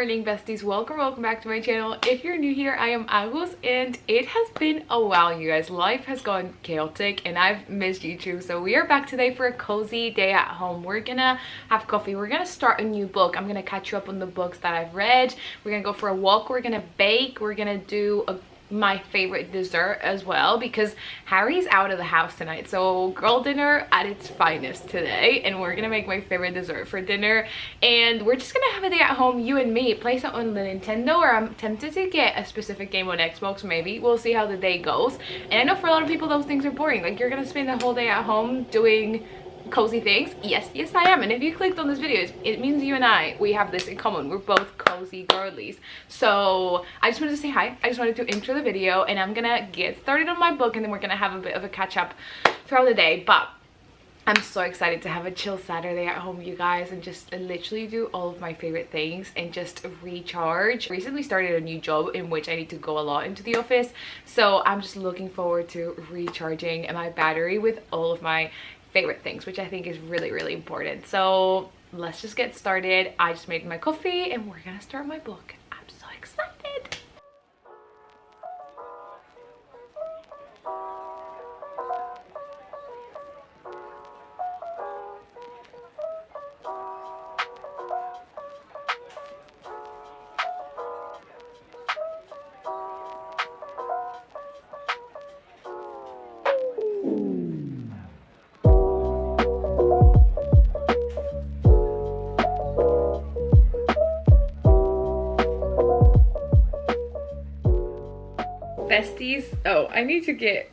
morning, besties. Welcome back to my channel. If you're new here, I am Agus, and it has been a while, you guys. Life has gone chaotic and I've missed YouTube. So we are back today for a cozy day at home. We're gonna have coffee. We're gonna start a new book. I'm gonna catch you up on the books that I've read. We're gonna go for a walk. We're gonna bake. We're gonna do my favorite dessert as well, because Harry's out of the house tonight. So girl dinner at its finest today, and we're gonna make my favorite dessert for dinner, and we're just gonna have a day at home, you and me, play something on the Nintendo, or I'm tempted to get a specific game on Xbox. Maybe we'll see how the day goes. And I know for a lot of people those things are boring. Like, you're gonna spend the whole day at home doing cozy things. Yes I am. And if you clicked on this video, it means you and we have this in common. We're both cozy girlies. So I just wanted to say hi. I just wanted to intro the video, and I'm gonna get started on my book, and then we're gonna have a bit of a catch up throughout the day. But I'm so excited to have a chill Saturday at home, you guys, and just literally do all of my favorite things and just recharge. Recently started a new job in which I need to go a lot into the office, so I'm just looking forward to recharging my battery with all of my favorite things, which I think is really important. So let's just get started. I just made my coffee and we're gonna start my book. I'm so excited. Besties, oh, I need to get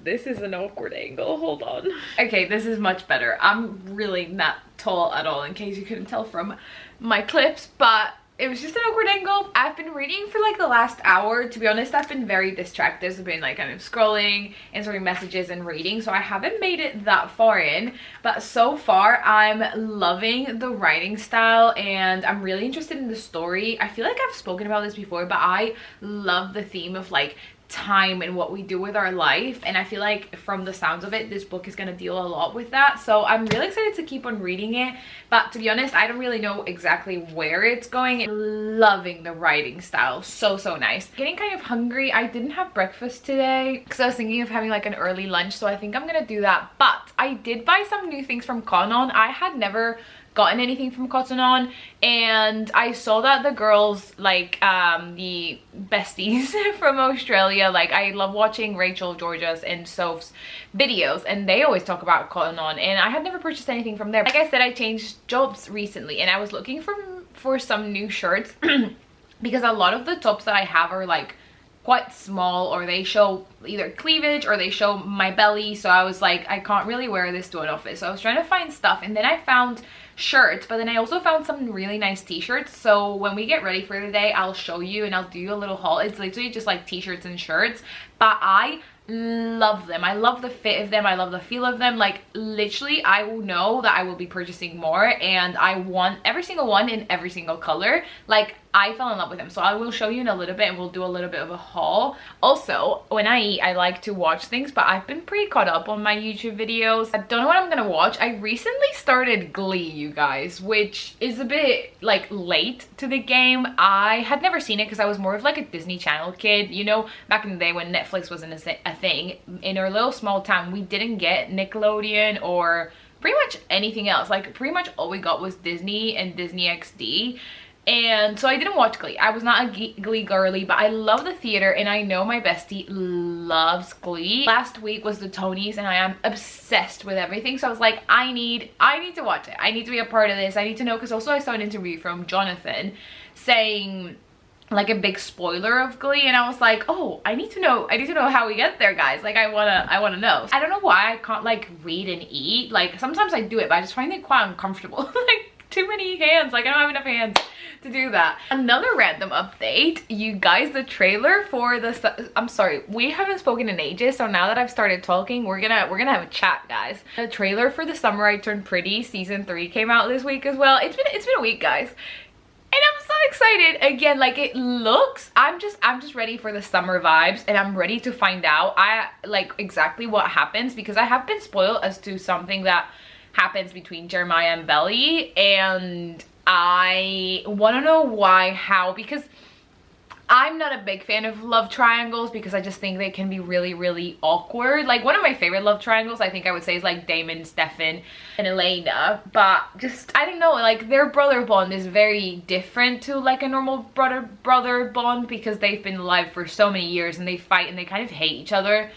this is an awkward angle, hold on. Okay, this is much better. I'm really not tall at all, in case you couldn't tell from my clips, but it was just an awkward angle. I've been reading for like the last hour. To be honest, I've been very distracted. I've been like kind of scrolling, answering messages and reading, so I haven't made it that far in, but so far I'm loving the writing style and I'm really interested in the story. I feel like I've spoken about this before, but I love the theme of like time and what we do with our life, and I feel like from the sounds of it, this book is going to deal a lot with that. So I'm really excited to keep on reading it, but to be honest, I don't really know exactly where it's going. Loving the writing style, so nice. Getting kind of hungry. I didn't have breakfast today because I was thinking of having like an early lunch, so I think I'm gonna do that. But I did buy some new things from Cotton On. I had never gotten anything from Cotton On, and I saw that the girls, like the besties from Australia, like I love watching Rachel, Georgia's and Soph's videos, and they always talk about Cotton On, and I had never purchased anything from there. Like I said, I changed jobs recently and I was looking for some new shirts because a lot of the tops that I have are like quite small, or they show either cleavage or they show my belly, so I was like, I can't really wear this to an office. So I was trying to find stuff, and then I found shirts, but then I also found some really nice t-shirts. So when we get ready for the day, I'll show you and I'll do you a little haul. It's literally just like t-shirts and shirts, but I love them. I love the fit of them. I love the feel of them. Like literally, I will know that I will be purchasing more, and I want every single one in every single color. Like, I fell in love with them, so I will show you in a little bit and we'll do a little bit of a haul. Also, when I eat, I like to watch things, but I've been pretty caught up on my YouTube videos. I don't know what I'm gonna watch. I recently started Glee, you guys, which is a bit like late to the game. I had never seen it because I was more of like a Disney Channel kid, you know, back in the day when Netflix wasn't a thing. In our little small town, we didn't get Nickelodeon or pretty much anything else. Like, pretty much all we got was Disney and Disney XD. And so I didn't watch Glee. I was not a Glee girly, but I love the theater, and I know my bestie loves Glee. Last week was the Tonys, and I am obsessed with everything. So I was like, I need to watch it. I need to be a part of this. I need to know, because also I saw an interview from Jonathan saying like a big spoiler of Glee, and I was like, oh, I need to know how we get there, guys. Like, I wanna know. I don't know why I can't like read and eat. Like, sometimes I do it, but I just find it quite uncomfortable. Like, too many hands. Like, I don't have enough hands to do that. Another random update, you guys, the trailer for the I'm sorry, we haven't spoken in ages, so now that I've started talking, we're gonna have a chat, guys. The trailer for The Summer I Turned Pretty season 3 came out this week as well. It's been a week, guys, and I'm so excited. Again, like, it looks, I'm just ready for the summer vibes, and I'm ready to find out like exactly what happens, because I have been spoiled as to something that happens between Jeremiah and Belly, and I want to know why, how, because I'm not a big fan of love triangles because I just think they can be really, really awkward. Like, one of my favorite love triangles, I think I would say, is like Damon, Stefan, and Elena. But just, I don't know, like their brother bond is very different to like a normal brother bond because they've been alive for so many years and they fight and they kind of hate each other.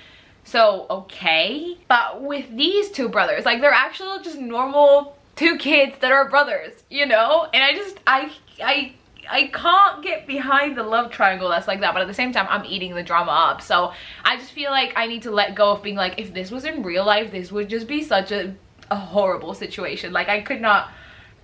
So, okay. But with these two brothers, like they're actually just normal two kids that are brothers, you know? And I can't get behind the love triangle that's like that, but at the same time I'm eating the drama up. So I just feel like I need to let go of being like, if this was in real life, this would just be such a horrible situation. Like, I could not,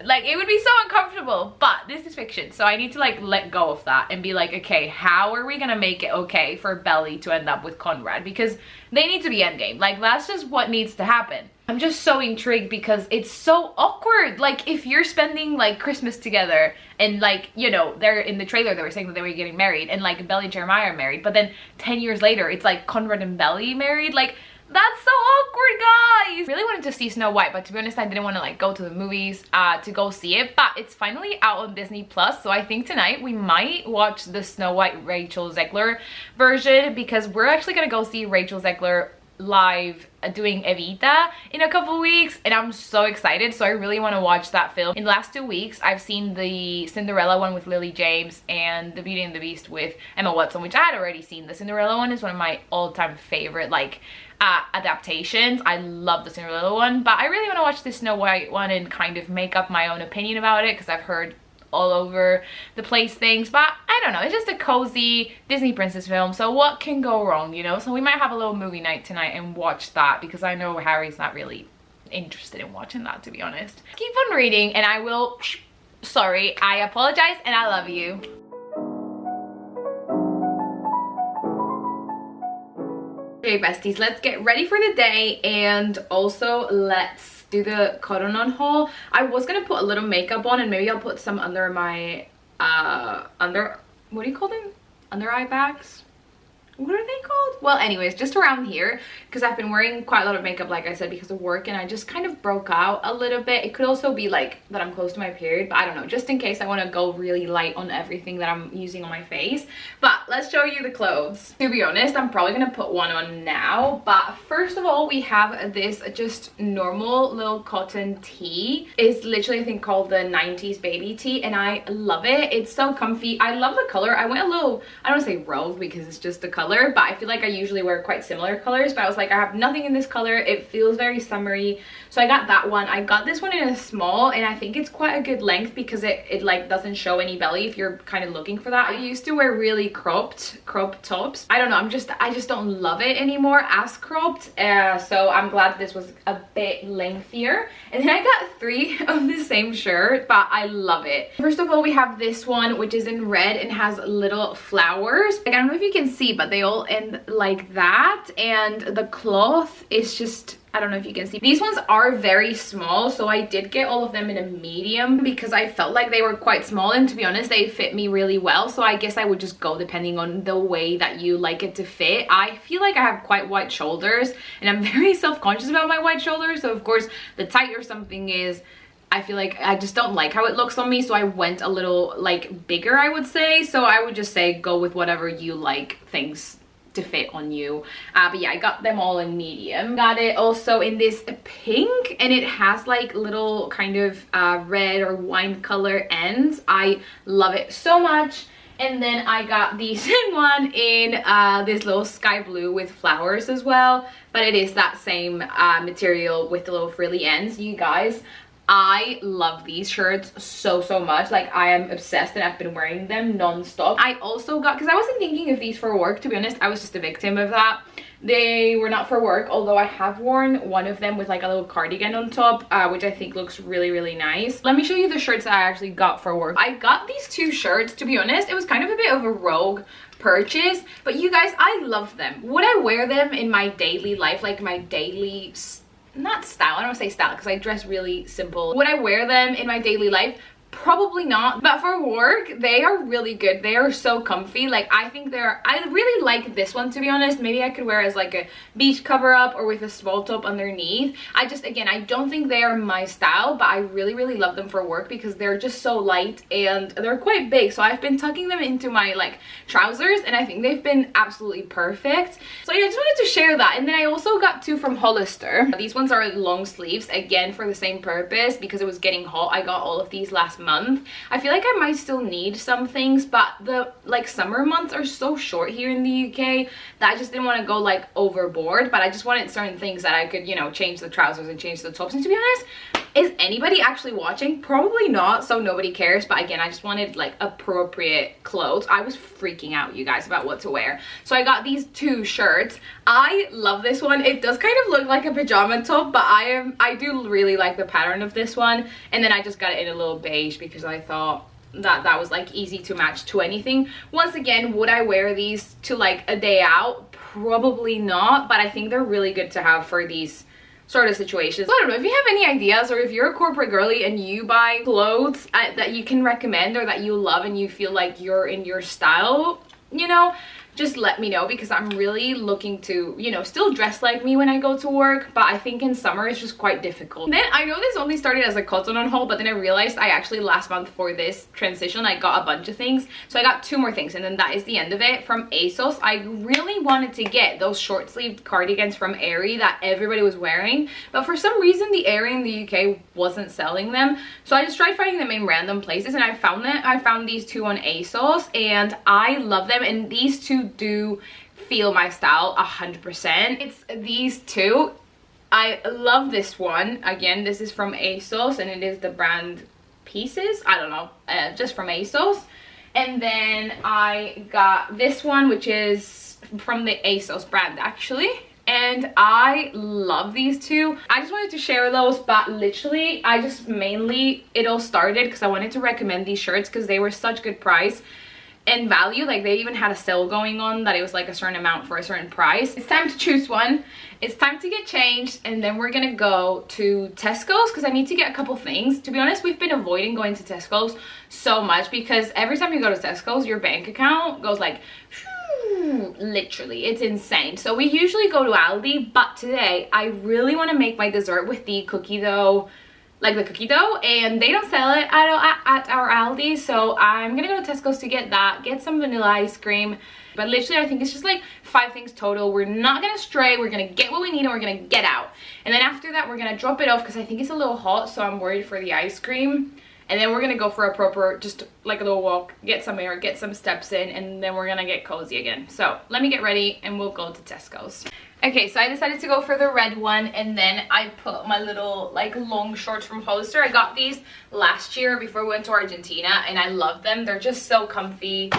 like, it would be so uncomfortable, but this is fiction, so I need to like let go of that and be like, okay, how are we gonna make it okay for Belly to end up with Conrad? Because they need to be endgame. Like, that's just what needs to happen. I'm just so intrigued because it's so awkward. Like, if you're spending like Christmas together and like, you know, they're in the trailer, they were saying that they were getting married and like Belly and Jeremiah are married, but then 10 years later it's like Conrad and Belly married. Like, that's so awkward, guys. Really wanted to see Snow White, but to be honest, I didn't want to like go to the movies to go see it. But it's finally out on Disney Plus, so I think tonight we might watch the Snow White Rachel Zegler version because we're actually gonna go see Rachel Zegler live doing Evita in a couple weeks, and I'm so excited. So I really want to watch that film. In the last 2 weeks I've seen the Cinderella one with Lily James and the Beauty and the Beast with Emma Watson, which I had already seen. The Cinderella one is one of my all-time favorite like adaptations. I love the Cinderella one, but I really want to watch the Snow White one and kind of make up my own opinion about it because I've heard all over the place things. But I don't know, it's just a cozy Disney princess film, so what can go wrong, you know? So we might have a little movie night tonight and watch that because I know Harry's not really interested in watching that, to be honest. Keep on reading and I will, sorry, I apologize and I love you. Okay, besties, let's get ready for the day and also let's do the cotton on haul. I was gonna put a little makeup on and maybe I'll put some under my what do you call them, under eye bags? What are they called? Well, anyways, just around here because I've been wearing quite a lot of makeup, like I said, because of work, and I just kind of broke out a little bit. It could also be like that I'm close to my period, but I don't know, just in case I want to go really light on everything that I'm using on my face. But let's show you the clothes. To be honest, I'm probably gonna put one on now, but first of all we have this just normal little cotton tee. It's literally, I think, called the 90s baby tee, and I love it. It's so comfy. I love the color. I went a little, I don't want to say rogue because it's just the color, but I feel like I usually wear quite similar colors, but I was like, I have nothing in this color. It feels very summery, so I got that one. I got this one in a small, and I think it's quite a good length because it like doesn't show any belly if you're kind of looking for that. I used to wear really cropped tops. I don't know, I just don't love it anymore as cropped, so I'm glad this was a bit lengthier. And then I got 3 of the same shirt, but I love it. First of all, we have this one, which is in red and has little flowers. Like, I don't know if you can see, but they all end like that, and the cloth is just, I don't know if you can see. These ones are very small, so I did get all of them in a medium because I felt like they were quite small, and to be honest, they fit me really well. So I guess I would just go depending on the way that you like it to fit. I feel like I have quite wide shoulders, and I'm very self-conscious about my wide shoulders. So of course, the tighter something is, I feel like I just don't like how it looks on me, so I went a little like bigger, I would say. So I would just say go with whatever you like things to fit on you. But yeah, I got them all in medium. Got it also in this pink, and it has like little kind of red or wine color ends. I love it so much. And then I got the same one in this little sky blue with flowers as well, but it is that same material with the little frilly ends. You guys, I love these shirts so much. Like, I am obsessed and I've been wearing them non-stop. I also got, because I wasn't thinking of these for work, to be honest, I was just a victim of that. They were not for work, although I have worn one of them with like a little cardigan on top, which I think looks really nice. Let me show you the shirts that I actually got for work. I got these 2 shirts, to be honest. It was kind of a bit of a rogue purchase, but you guys, I love them. Would I wear them in my daily life, like my daily not style, I don't want to say style because I dress really simple. Would I wear them in my daily life? Probably not, but for work they are really good. They are so comfy. Like I think I really like this one, to be honest. Maybe I could wear as like a beach cover up or with a small top underneath. Again, I don't think they are my style, but I really love them for work because they're just so light and they're quite big. So I've been tucking them into my like trousers and I think they've been absolutely perfect. So yeah, I just wanted to share that. And then I also got 2 from Hollister. These ones are long sleeves, again for the same purpose, because it was getting hot. I got all of these last month. I feel like I might still need some things, but the like summer months are so short here in the UK that I just didn't want to go like overboard, but I just wanted certain things that I could, you know, change the trousers and change the tops. And to be honest, is anybody actually watching? Probably not, so nobody cares. But again, I just wanted like appropriate clothes. I was freaking out, you guys, about what to wear. So I got these 2 shirts. I love this one. It does kind of look like a pajama top, but I do really like the pattern of this one. And then I just got it in a little beige because I thought that was like easy to match to anything. Once again, would I wear these to like a day out? Probably not, but I think they're really good to have for these sort of situations. I don't know if you have any ideas, or if you're a corporate girly and you buy clothes that you can recommend or that you love and you feel like you're in your style, you know, just let me know, because I'm really looking to, you know, still dress like me when I go to work, but I think in summer it's just quite difficult. Then I know this only started as a cotton on haul, but then I realized I actually last month for this transition I got a bunch of things, so I got 2 more things and then that is the end of it. From ASOS, I really wanted to get those short sleeved cardigans from Aerie that everybody was wearing, but for some reason the Aerie in the UK wasn't selling them, so I just tried finding them in random places and I found them. I found these 2 on ASOS and I love them, and these 2 do feel my style 100%. It's these 2. I love this one. Again, this is from ASOS and it is the brand Pieces, I don't know, just from ASOS. And then I got this one, which is from the ASOS brand actually, and I love these 2. I just wanted to share those, but literally I just mainly, it all started because I wanted to recommend these shirts because they were such good price and value. Like they even had a sale going on that it was like a certain amount for a certain price. It's time to choose one. It's time to get changed, and then we're gonna go to Tesco's because I need to get a couple things. To be honest, we've been avoiding going to Tesco's so much because every time you go to Tesco's, your bank account goes like literally, it's insane. So we usually go to Aldi, but today I really want to make my dessert with the cookie dough, like the cookie dough, and they don't sell it at our Aldi, so I'm gonna go to Tesco's to get that, get some vanilla ice cream. But literally I think it's just like 5 things total. We're not gonna stray, we're gonna get what we need and we're gonna get out, and then after that we're gonna drop it off because I think it's a little hot, so I'm worried for the ice cream. And then we're gonna go for a proper, just like a little walk, get some air, get some steps in, and then we're gonna get cozy again. So let me get ready and we'll go to Tesco's. Okay, so I decided to go for the red one, and then I put my little like long shorts from Hollister. I got these last year before we went to Argentina and I love them. They're just so comfy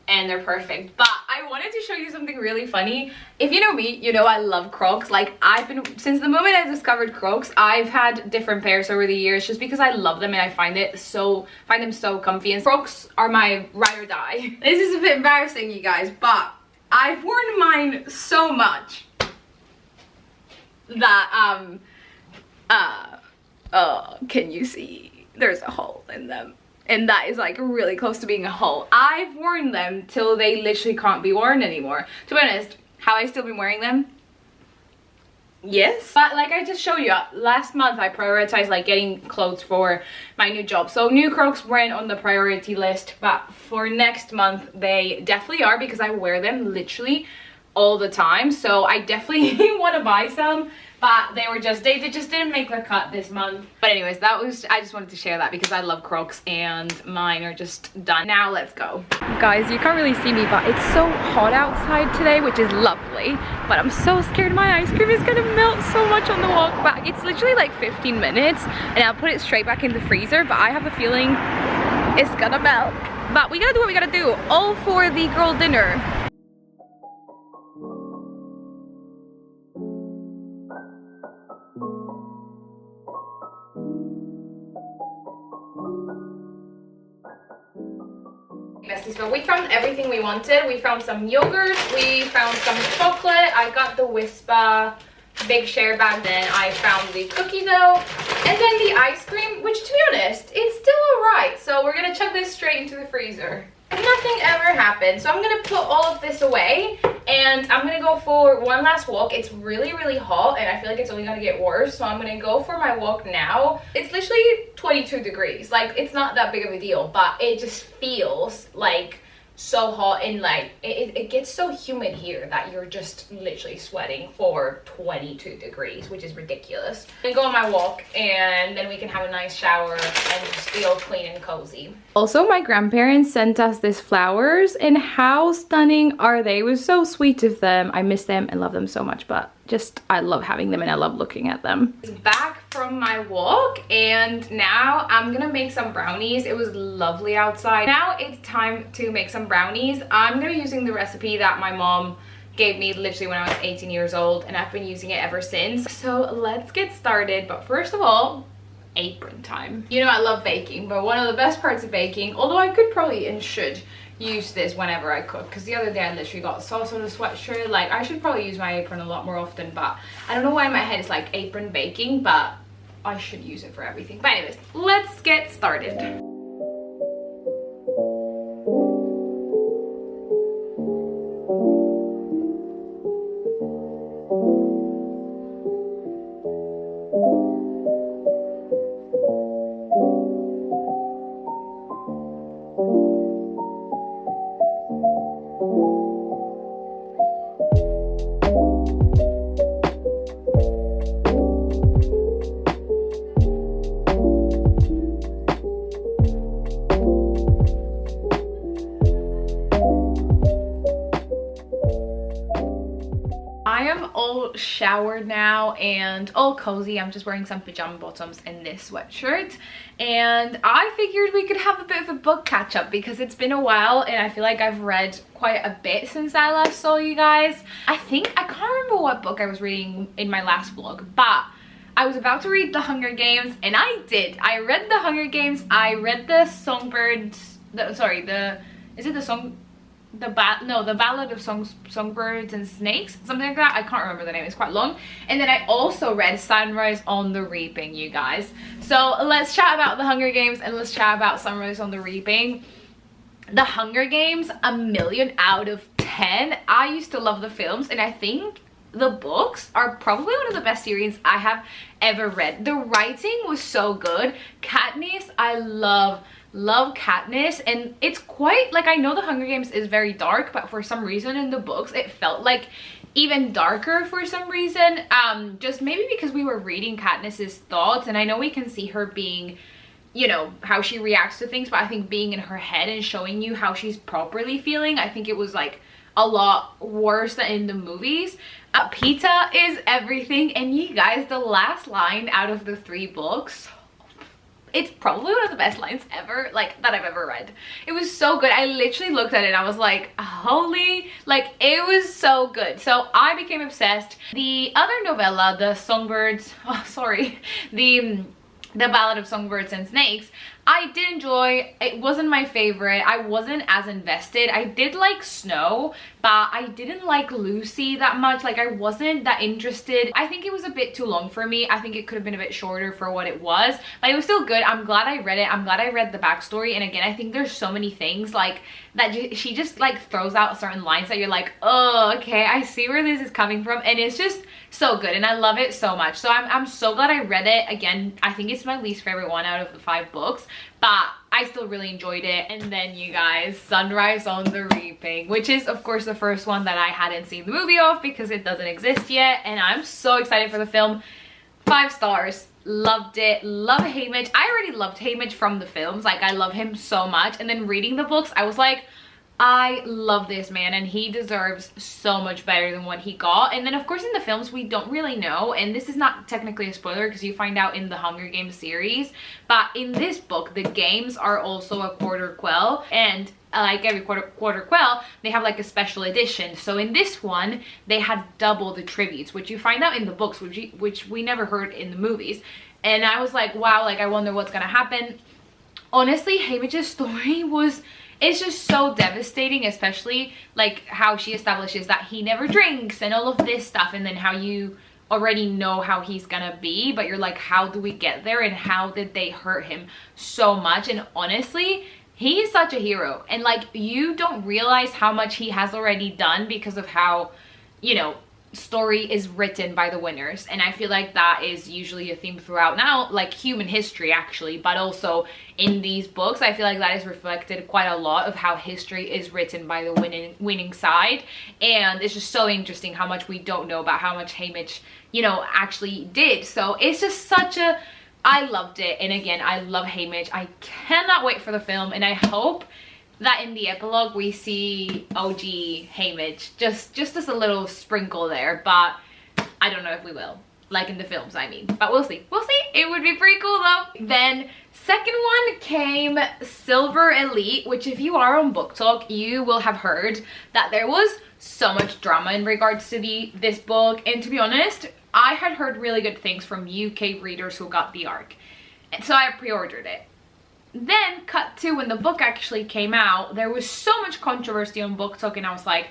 and they're perfect. But I wanted to show you something really funny. If you know me, you know I love Crocs. Like I've been, since the moment I discovered Crocs, I've had different pairs over the years just because I love them and I find them so comfy, and Crocs are my ride or die. This is a bit embarrassing, you guys, but I've worn mine so much that can you see there's a hole in them, and that is like really close to being a hole. I've worn them till they literally can't be worn anymore. To be honest, have I still been wearing them? Yes, but like I just showed you, last month I prioritized like getting clothes for my new job, so new Crocs weren't on the priority list, but for next month they definitely are because I wear them literally all the time. So I definitely want to buy some, but they just didn't make the cut this month. But anyways, I just wanted to share that because I love Crocs and mine are just done. Now let's go. Guys, you can't really see me, but it's so hot outside today, which is lovely, but I'm so scared my ice cream is gonna melt so much on the walk back. It's literally like 15 minutes and I'll put it straight back in the freezer, but I have a feeling it's gonna melt. But we gotta do what we gotta do, all for the girl dinner. Besties, but we found everything we wanted. We found some yogurt, we found some chocolate, I got the Whisper big share bag, then I found the cookie dough, and then the ice cream, which to be honest, it's still alright. So straight into the freezer. Nothing ever happened. So I'm gonna put all of this away and I'm gonna go for one last walk. It's really, really hot and I feel like it's only gonna get worse. So I'm gonna go for my walk now. It's literally 22 degrees. Like, it's not that big of a deal, but it just feels like so hot, and like it gets so humid here that you're just literally sweating for 22 degrees, which is ridiculous. I'm gonna go on my walk and then we can have a nice shower and just feel clean and cozy. Also, my grandparents sent us these flowers and how stunning are they? It was so sweet of them. I miss them and love them so much, but just I love having them and I love looking at them. Back from my walk and now I'm gonna make some brownies. It was lovely outside. Now it's time to make some brownies. I'm gonna be using the recipe that my mom gave me literally when I was 18 years old and I've been using it ever since. So let's get started, but first of all, apron time. You know I love baking, but one of the best parts of baking, although I could probably and should use this whenever I cook, because the other day I literally got sauce on a sweatshirt. Like, I should probably use my apron a lot more often, but I don't know why in my head it's like apron baking, but I should use it for everything. But anyways, let's get started. Showered now and all cozy. I'm just wearing some pajama bottoms and this sweatshirt, and I figured we could have a bit of a book catch up because it's been a while and I feel like I've read quite a bit since I last saw you guys. I can't remember what book I was reading in my last vlog, but I was about to read The Hunger Games and I did. I read The Hunger Games. I read the Songbirds, the Ballad of Songbirds and Snakes, something like that. I can't remember the name, it's quite long. And then I also read Sunrise on the Reaping, you guys. So let's chat about The Hunger Games and let's chat about Sunrise on the Reaping. The Hunger Games, 1,000,000 out of 10. I used to love the films and I think the books are probably one of the best series I have ever read. The writing was so good. Katniss, I love Katniss, and it's quite like, I know The Hunger Games is very dark, but for some reason in the books it felt like even darker for some reason. Just maybe because we were reading Katniss's thoughts, and I know we can see her being, you know, how she reacts to things, but I think being in her head and showing you how she's properly feeling, I think it was like a lot worse than in the movies. Pizza is everything, and you guys, the last line out of the 3 books, it's probably one of the best lines ever, like, that I've ever read. It was so good. I literally looked at it and I was like, holy, like, it was so good. So I became obsessed. The other novella, the Ballad of Songbirds and Snakes, I did enjoy. It wasn't my favorite. I wasn't as invested. I did like Snow, but I didn't like Lucy that much. Like, I wasn't that interested. I think it was a bit too long for me. I think it could have been a bit shorter for what it was, but it was still good. I'm glad I read it. I'm glad I read the backstory. And again, I think there's so many things like that. She just like throws out certain lines that you're like, oh, okay, I see where this is coming from. And it's just so good and I love it so much. So I'm so glad I read it. Again, I think it's my least favorite one out of the 5 books, but I still really enjoyed it. And then you guys, Sunrise on the Reaping, which is of course the first one that I hadn't seen the movie of because it doesn't exist yet, and I'm so excited for the film. 5 stars. Loved it. Love Haymitch. I already loved Haymitch from the films. Like, I love him so much, and then reading the books I was like, I love this man and he deserves so much better than what he got. And then of course in the films we don't really know, and this is not technically a spoiler because you find out in the Hunger Games series, but in this book the games are also a quarter quell, and like every quarter quell they have like a special edition. So in this one they had double the tributes, which you find out in the books, which we never heard in the movies. And I was like, wow, like I wonder what's gonna happen. Honestly, Haymitch's story it's just so devastating, especially like how she establishes that he never drinks and all of this stuff, and then how you already know how he's gonna be, but you're like, how do we get there and how did they hurt him so much? And honestly, he is such a hero, and like you don't realize how much he has already done because of how, you know, story is written by the winners. And I feel like that is usually a theme throughout now, like human history actually, but also in these books I feel like that is reflected quite a lot of how history is written by the winning side. And it's just so interesting how much we don't know about how much Haymitch, you know, actually did. So it's just such a, I loved it. And again, I love Haymitch. I cannot wait for the film, and I hope that in the epilogue we see OG Haymitch, just as a little sprinkle there, but I don't know if we will, like in the films I mean, but we'll see. It would be pretty cool though. Then second one came Silver Elite, which if you are on Book Talk you will have heard that there was so much drama in regards to this book. And to be honest, I had heard really good things from UK readers who got the ARC, and so I pre-ordered it. Then cut to when the book actually came out, there was so much controversy on Book Talk, and I was like,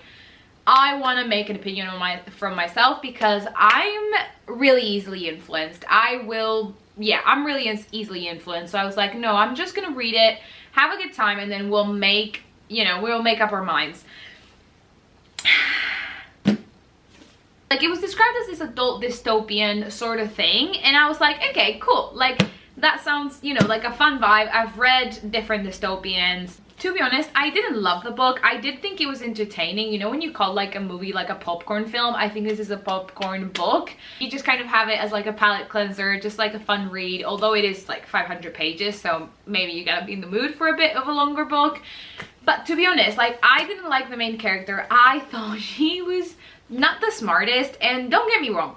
I want to make an opinion on from myself, because I'm really easily influenced. I'm really easily influenced. So I was like, no, I'm just gonna read it, have a good time, and then we'll make, you know, we'll make up our minds. Like, it was described as this adult dystopian sort of thing, and I was like, okay, cool, like that sounds, you know, like a fun vibe. I've read different dystopians. To be honest, I didn't love the book. I did think it was entertaining. You know, when you call like a movie like a popcorn film, I think this is a popcorn book. You just kind of have it as like a palate cleanser, just like a fun read, although it is like 500 pages, so maybe you gotta be in the mood for a bit of a longer book. But to be honest, like, I didn't like the main character. I thought she was not the smartest, and don't get me wrong,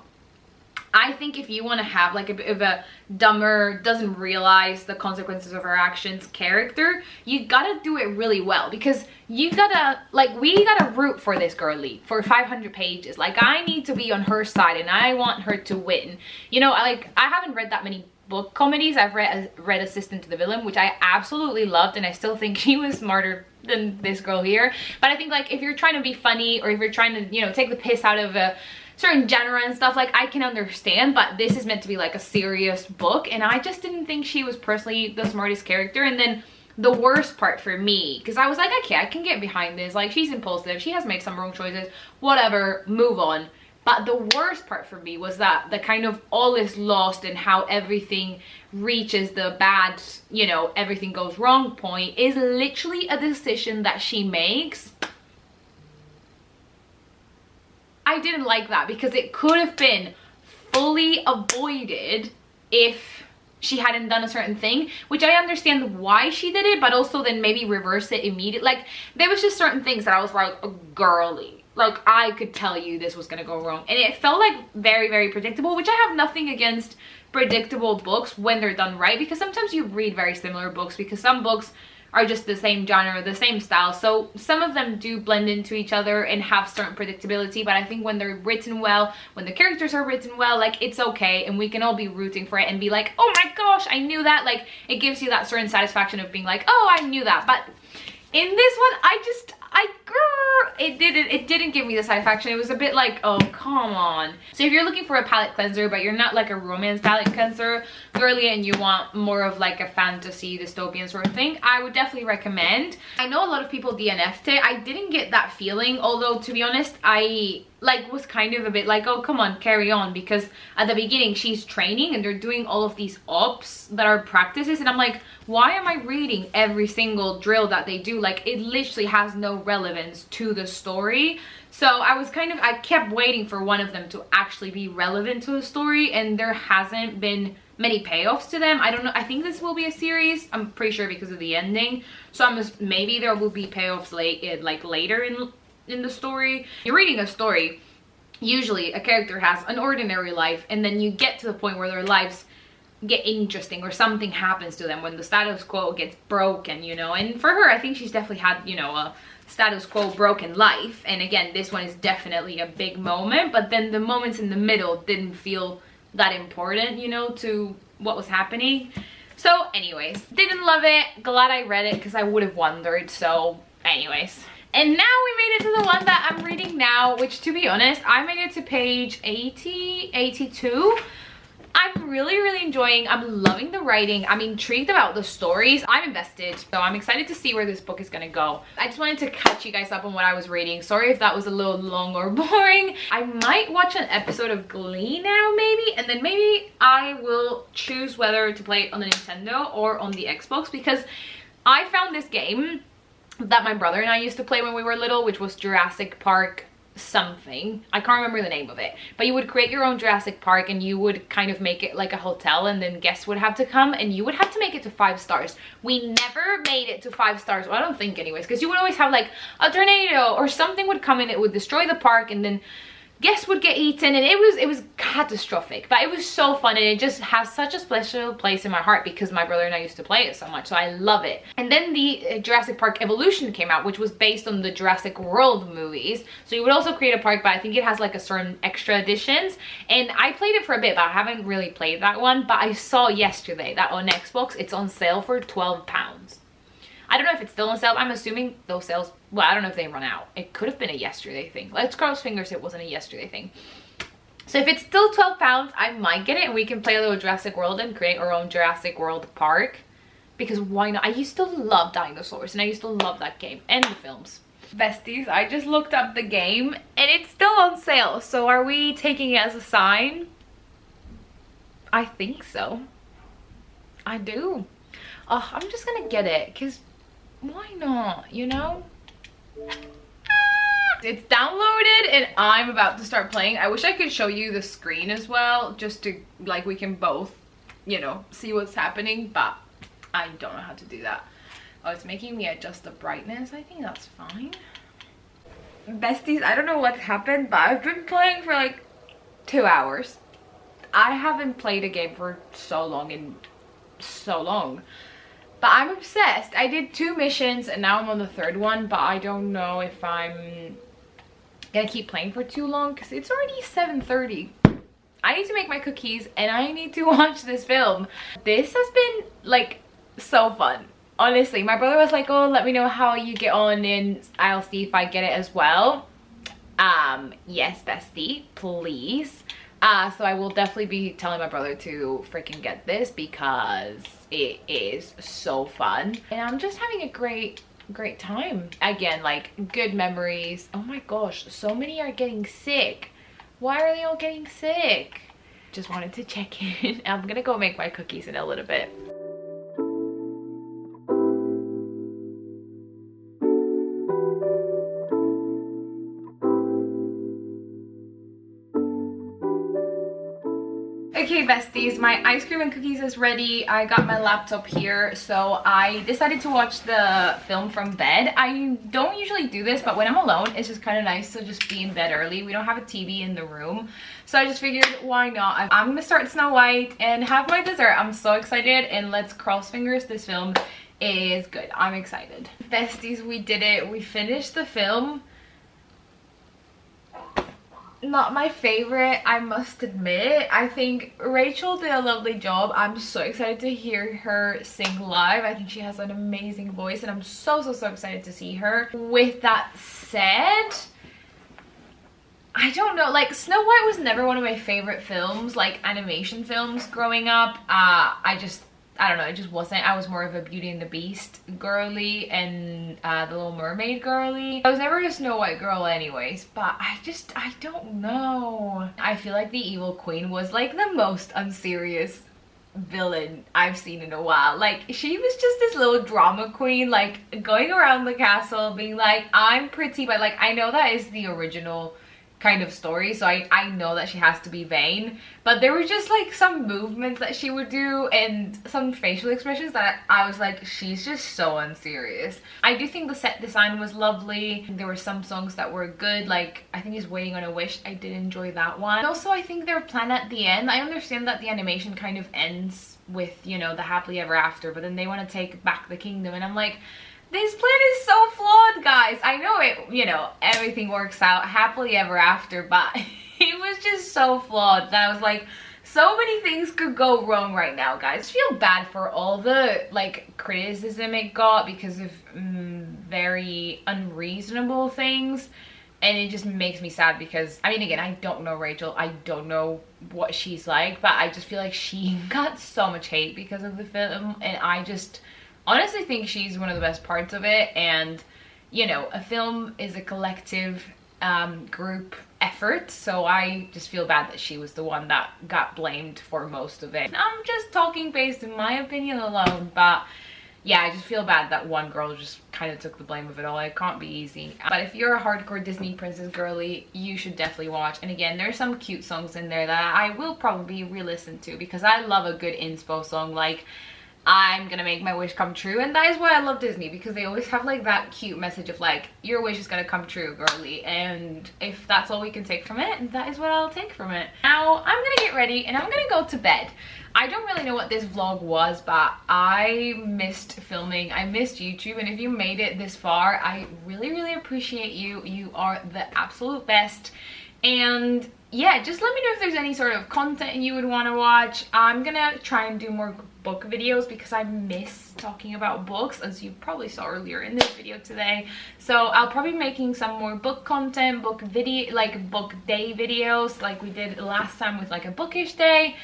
I think if you want to have like a bit of a dumber, doesn't realize the consequences of her actions character, you gotta do it really well, because you gotta, like, we gotta root for this girlie for 500 pages. Like, I need to be on her side and I want her to win. You know, like, I haven't read that many book comedies. I've read Assistant to the Villain, which I absolutely loved, and I still think she was smarter than this girl here. But I think, like, if you're trying to be funny, or if you're trying to, you know, take the piss out of a certain genre and stuff, like, I can understand, but this is meant to be like a serious book, and I just didn't think she was personally the smartest character. And then the worst part for me, because I was like, okay, I can get behind this, like, she's impulsive, she has made some wrong choices, whatever, move on. But the worst part for me was that the kind of all is lost and how everything reaches the bad, you know, everything goes wrong point is literally a decision that she makes. I didn't like that, because it could have been fully avoided if she hadn't done a certain thing, which I understand why she did it, but also then maybe reverse it immediately. Like, there was just certain things that I was like, girly, like, I could tell you this was gonna go wrong, and it felt like very, very predictable, which I have nothing against predictable books when they're done right, because sometimes you read very similar books, because some books are just the same genre, the same style, so some of them do blend into each other and have certain predictability. But I think when they're written well, when the characters are written well, like, it's okay, and we can all be rooting for it and be like, oh my gosh, I knew that. Like, it gives you that certain satisfaction of being like, oh, I knew that. But in this one, it didn't give me the satisfaction. It was a bit like, oh, come on. So if you're looking for a palate cleanser, but you're not like a romance palate cleanser girly, and you want more of like a fantasy dystopian sort of thing, I would definitely recommend. I know a lot of people DNF'd it. I didn't get that feeling, although to be honest, I like was kind of a bit like, oh, come on, carry on, because at the beginning she's training and they're doing all of these ops that are practices, and I'm like, why am I reading every single drill that they do? Like, it literally has no relevance to the story. So I kept waiting for one of them to actually be relevant to the story, and there hasn't been many payoffs to them. I don't know, I think this will be a series, I'm pretty sure, because of the ending. So maybe there will be payoffs later in the story. You're reading a story, usually a character has an ordinary life, and then you get to the point where their lives get interesting, or something happens to them when the status quo gets broken, you know. And for her, I think she's definitely had, you know, a status quo broken life, and again, this one is definitely a big moment, but then the moments in the middle didn't feel that important, you know, to what was happening. So anyways, didn't love it. Glad I read it, because I would have wondered. So anyways, and now we made it to the one that I'm reading now, which, to be honest, I made it to page 82. I'm really enjoying. I'm loving the writing. I'm intrigued about the stories. I'm invested, so I'm excited to see where this book is gonna go. I just wanted to catch you guys up on what I was reading. Sorry if that was a little long or boring. I might watch an episode of Glee now maybe, and then maybe I will choose whether to play it on the Nintendo or on the Xbox, because I found this game that my brother and I used to play when we were little, which was Jurassic Park something. I can't remember the name of it, but you would create your own Jurassic Park and you would kind of make it like a hotel, and then guests would have to come and you would have to make it to 5 stars. We never made it to 5 stars. Well, I don't think anyways, because you would always have like a tornado or something would come and it would destroy the park, and then guests would get eaten, and it was catastrophic. But it was so fun, and it just has such a special place in my heart because my brother and I used to play it so much, so I love it. And then the Jurassic Park Evolution came out, which was based on the Jurassic World movies, so you would also create a park, but I think it has like a certain extra editions, and I played it for a bit, but I haven't really played that one. But I saw yesterday that on Xbox it's on sale for £12. I don't know if it's still on sale. I'm assuming those sales, well, I don't know if they run out. It could have been a yesterday thing. Let's cross fingers it wasn't a yesterday thing. So if it's still £12, I might get it, and we can play a little Jurassic World and create our own Jurassic World park. Because why not? I used to love dinosaurs, and I used to love that game and the films. Besties, I just looked up the game and it's still on sale. So are we taking it as a sign? I think so. I do. Oh, I'm just gonna get it because why not, you know? It's downloaded and I'm about to start playing. I wish I could show you the screen as well, just to like we can both, you know, see what's happening, but I don't know how to do that. Oh, it's making me adjust the brightness. I think that's fine. Besties, I don't know what's happened, but I've been playing for like 2 hours. I haven't played a game for so long and so long. But I'm obsessed. I did 2 missions and now I'm on the 3rd one, but I don't know if I'm gonna keep playing for too long because it's already 7:30. I need to make my cookies and I need to watch this film. This has been like so fun. Honestly, my brother was like, oh, let me know how you get on and I'll see if I get it as well. Yes, bestie, please. So I will definitely be telling my brother to freaking get this because it is so fun. And I'm just having a great time. Again, like good memories. Oh my gosh, so many are getting sick. Why are they all getting sick? Just wanted to check in. I'm gonna go make my cookies in a little bit. Okay besties, my ice cream and cookies is ready. I got my laptop here, so I decided to watch the film from bed. I don't usually do this, but when I'm alone, it's just kind of nice to just be in bed early. We don't have a TV in the room, so I just figured, why not? I'm gonna start Snow White and have my dessert. I'm so excited, and let's cross fingers this film is good. I'm excited. Besties, we did it. We finished the film. Not my favorite, I must admit. I think Rachel did a lovely job. I'm so excited to hear her sing live. I think she has an amazing voice and I'm so excited to see her. With that said, I don't know, like Snow White was never one of my favorite films, like animation films growing up. I don't know, it just wasn't. I was more of a Beauty and the Beast girly and the Little Mermaid girly. I was never a Snow White girl anyways, but I don't know. I feel like the evil queen was like the most unserious villain I've seen in a while. Like she was just this little drama queen, like going around the castle being like, I'm pretty, but like I know that is the original kind of story, so I know that she has to be vain, but there were just like some movements that she would do and some facial expressions that I was like, she's just so unserious. I do think the set design was lovely. There were some songs that were good, like I think it's Waiting on a Wish. I did enjoy that one. And also I think their plan at the end, I understand that the animation kind of ends with, you know, the happily ever after, but then they want to take back the kingdom, and I'm like, this plan is so flawed, guys. I know it, you know, everything works out happily ever after, but it was just so flawed that I was like, so many things could go wrong right now, guys. I feel bad for all the like criticism it got because of very unreasonable things, And it just makes me sad because, I mean, again, I don't know Rachel. I don't know what she's like, but I just feel like she got so much hate because of the film. And I just honestly think she's one of the best parts of it. And, you know, a film is a collective group effort, so I just feel bad that she was the one that got blamed for most of it. I'm just talking based on my opinion alone, but yeah, I just feel bad that one girl just kind of took the blame of it all. It can't be easy. But if you're a hardcore Disney princess girly, you should definitely watch. And again, there's some cute songs in there that I will probably re-listen to because I love a good inspo song like I'm gonna make my wish come true. And that is why I love Disney, because they always have like that cute message of like, your wish is gonna come true, girly. And if that's all we can take from it, that is what I'll take from it. Now I'm gonna get ready and I'm gonna go to bed. I don't really know what this vlog was, but I missed filming. I missed YouTube, and if you made it this far, I really appreciate you. You are the absolute best. And yeah, just let me know if there's any sort of content you would want to watch. I'm gonna try and do more book videos because I miss talking about books, as you probably saw earlier in this video today. So I'll probably be making some more book content, book video, like book day videos like we did last time with like a bookish day.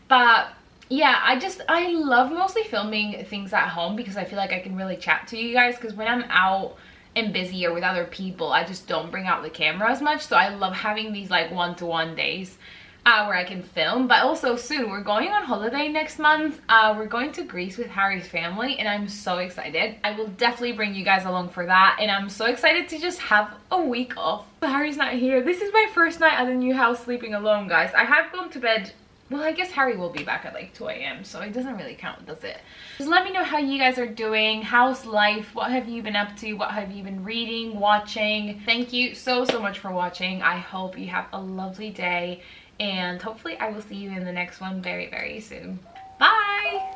But yeah, I love mostly filming things at home because I feel like I can really chat to you guys, because when I'm out and busy or with other people, I just don't bring out the camera as much. So I love having these like one-to-one days where I can film. But also soon we're going on holiday next month. We're going to Greece with Harry's family and I'm so excited. I will definitely bring you guys along for that, and I'm so excited to just have a week off. But Harry's not here. This is my first night at the new house sleeping alone, guys. I have gone to bed. Well, I guess Harry will be back at like 2 a.m. so it doesn't really count, does it? Just let me know how you guys are doing. How's life? What have you been up to? What have you been reading, watching? Thank you so much for watching. I hope you have a lovely day, and hopefully I will see you in the next one very soon. Bye!